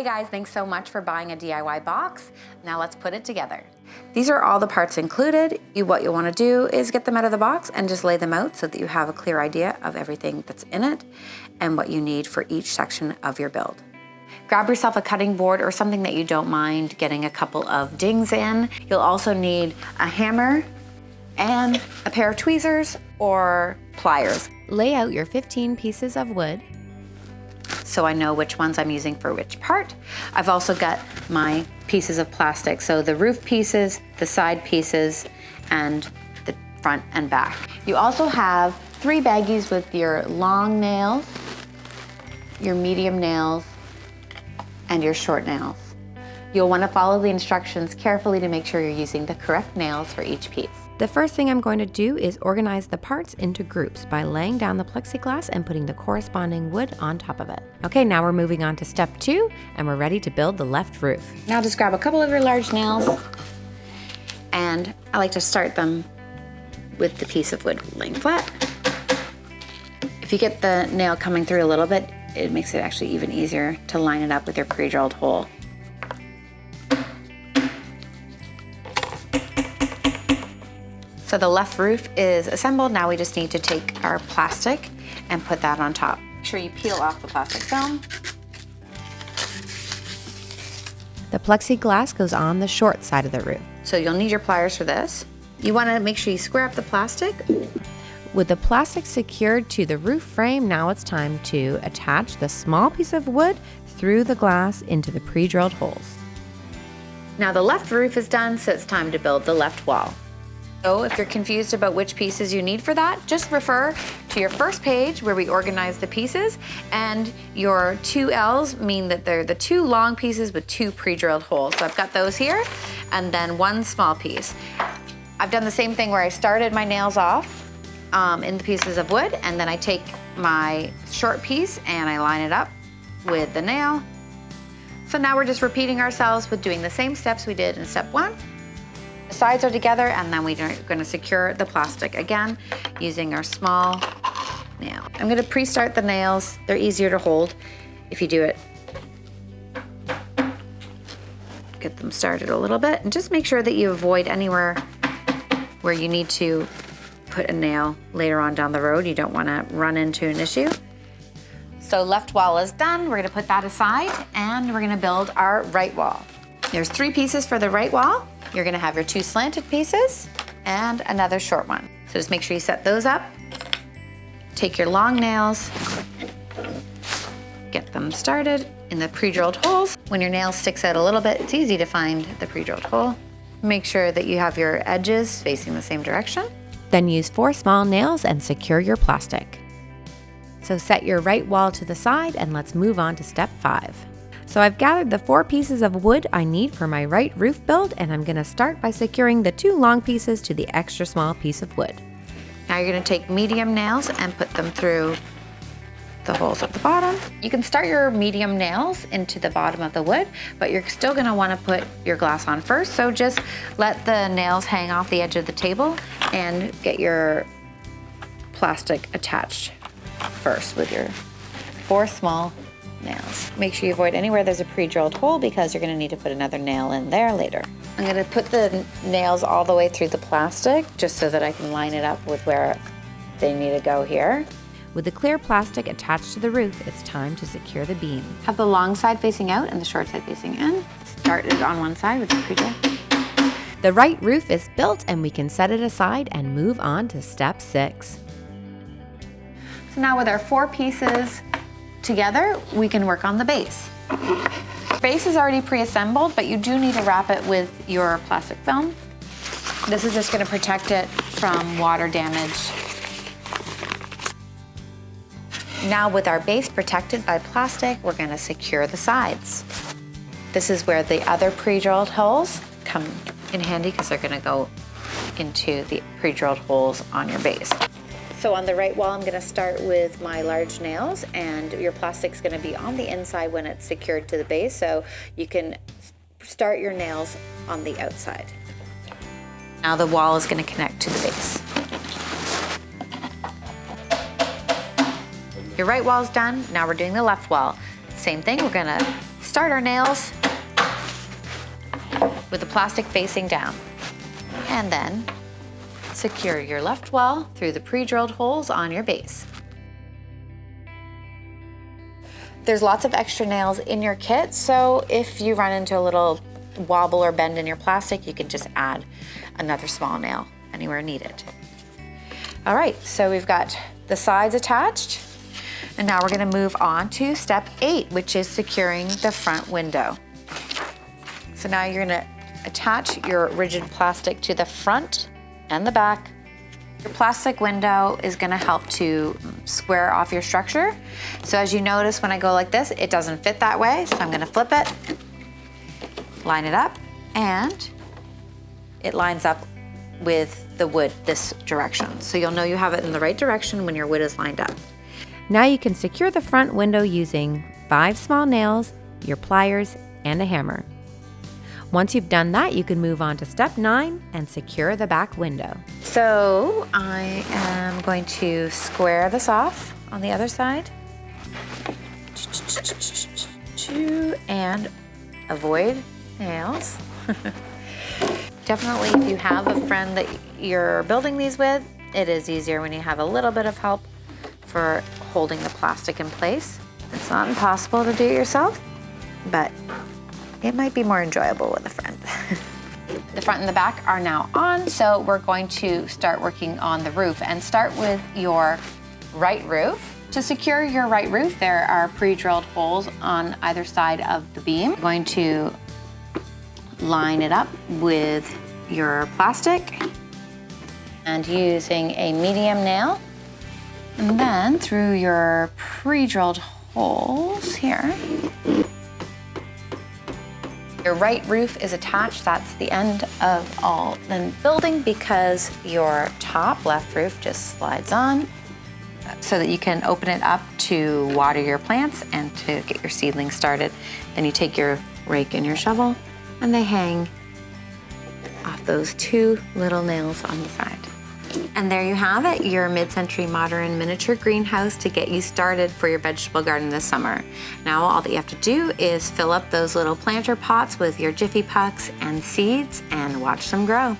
Hey guys, thanks so much for buying a DIY box. Now let's put it together. These are all the parts included. What you'll want to do is get them out of the box and just lay them out so that you have a clear idea of everything that's in it and what you need for each section of your build. Grab yourself a cutting board or something that you don't mind getting a couple of dings in. You'll also need a hammer and a pair of tweezers or pliers. Lay out your 15 pieces of wood, so I know which ones I'm using for which part. I've also got my pieces of plastic, so the roof pieces, the side pieces, and the front and back. You also have 3 baggies with your long nails, your medium nails, and your short nails. You'll want to follow the instructions carefully to make sure you're using the correct nails for each piece. The first thing I'm going to do is organize the parts into groups by laying down the plexiglass and putting the corresponding wood on top of it. Okay, now we're moving on to step 2 and we're ready to build the left roof. Now just grab a couple of your large nails, and I like to start them with the piece of wood laying flat. If you get the nail coming through a little bit, it makes it actually even easier to line it up with your pre-drilled hole. So the left roof is assembled. Now we just need to take our plastic and put that on top. Make sure you peel off the plastic film. The plexiglass goes on the short side of the roof. So you'll need your pliers for this. You want to make sure you square up the plastic. With the plastic secured to the roof frame, now it's time to attach the small piece of wood through the glass into the pre-drilled holes. Now the left roof is done, so it's time to build the left wall. So if you're confused about which pieces you need for that, just refer to your first page where we organize the pieces, and your 2 L's mean that they're the 2 long pieces with 2 pre-drilled holes. So I've got those here, and then 1 small piece. I've done the same thing where I started my nails off in the pieces of wood, and then I take my short piece and I line it up with the nail. So now we're just repeating ourselves with doing the same steps we did in step 1. The sides are together, and then we're going to secure the plastic again using our small nail. I'm going to pre-start the nails. They're easier to hold if you do it. Get them started a little bit, and just make sure that you avoid anywhere where you need to put a nail later on down the road. You don't want to run into an issue. So left wall is done. We're going to put that aside, and we're going to build our right wall. There's 3 pieces for the right wall. You're gonna have your 2 slanted pieces and another short one. So just make sure you set those up. Take your long nails, get them started in the pre-drilled holes. When your nail sticks out a little bit, it's easy to find the pre-drilled hole. Make sure that you have your edges facing the same direction. Then use 4 small nails and secure your plastic. So set your right wall to the side and let's move on to step 5. So I've gathered the 4 pieces of wood I need for my right roof build, and I'm gonna start by securing the 2 long pieces to the extra small piece of wood. Now you're gonna take medium nails and put them through the holes at the bottom. You can start your medium nails into the bottom of the wood, but you're still gonna wanna put your glass on first, so just let the nails hang off the edge of the table and get your plastic attached first with your 4 small nails. Make sure you avoid anywhere there's a pre-drilled hole because you're going to need to put another nail in there later. I'm going to put the nails all the way through the plastic just so that I can line it up with where they need to go here. With the clear plastic attached to the roof, it's time to secure the beam. Have the long side facing out and the short side facing in. Start it on one side with the pre-drill. The right roof is built, and we can set it aside and move on to step 6. So now with our 4 pieces together, we can work on the base. Base is already pre-assembled, but you do need to wrap it with your plastic film. This is just going to protect it from water damage. Now with our base protected by plastic, we're going to secure the sides. This is where the other pre-drilled holes come in handy because they're going to go into the pre-drilled holes on your base. So on the right wall, I'm gonna start with my large nails, and your plastic's gonna be on the inside when it's secured to the base, so you can start your nails on the outside. Now the wall is gonna connect to the base. Your right wall's done, now we're doing the left wall. Same thing, we're gonna start our nails with the plastic facing down. And then secure your left wall through the pre-drilled holes on your base. There's lots of extra nails in your kit, so if you run into a little wobble or bend in your plastic, you can just add another small nail anywhere needed. All right, so we've got the sides attached, and now we're gonna move on to step 8, which is securing the front window. So now you're gonna attach your rigid plastic to the front and the back. Your plastic window is gonna help to square off your structure. So as you notice, when I go like this, it doesn't fit that way. So I'm gonna flip it, line it up, and it lines up with the wood this direction. So you'll know you have it in the right direction when your wood is lined up. Now you can secure the front window using 5 small nails, your pliers, and a hammer. Once you've done that, you can move on to step 9 and secure the back window. So I am going to square this off on the other side and avoid nails. Definitely, if you have a friend that you're building these with, it is easier when you have a little bit of help for holding the plastic in place. It's not impossible to do it yourself, but it might be more enjoyable with a friend. The front and the back are now on, so we're going to start working on the roof and start with your right roof. To secure your right roof, there are pre-drilled holes on either side of the beam. You're going to line it up with your plastic and using a medium nail, and then through your pre-drilled holes here. Your right roof is attached. That's the end of all the building because your top left roof just slides on so that you can open it up to water your plants and to get your seedlings started. Then you take your rake and your shovel and they hang off those 2 little nails on the side. And there you have it, your mid-century modern miniature greenhouse to get you started for your vegetable garden this summer. Now all that you have to do is fill up those little planter pots with your Jiffy Pucks and seeds and watch them grow.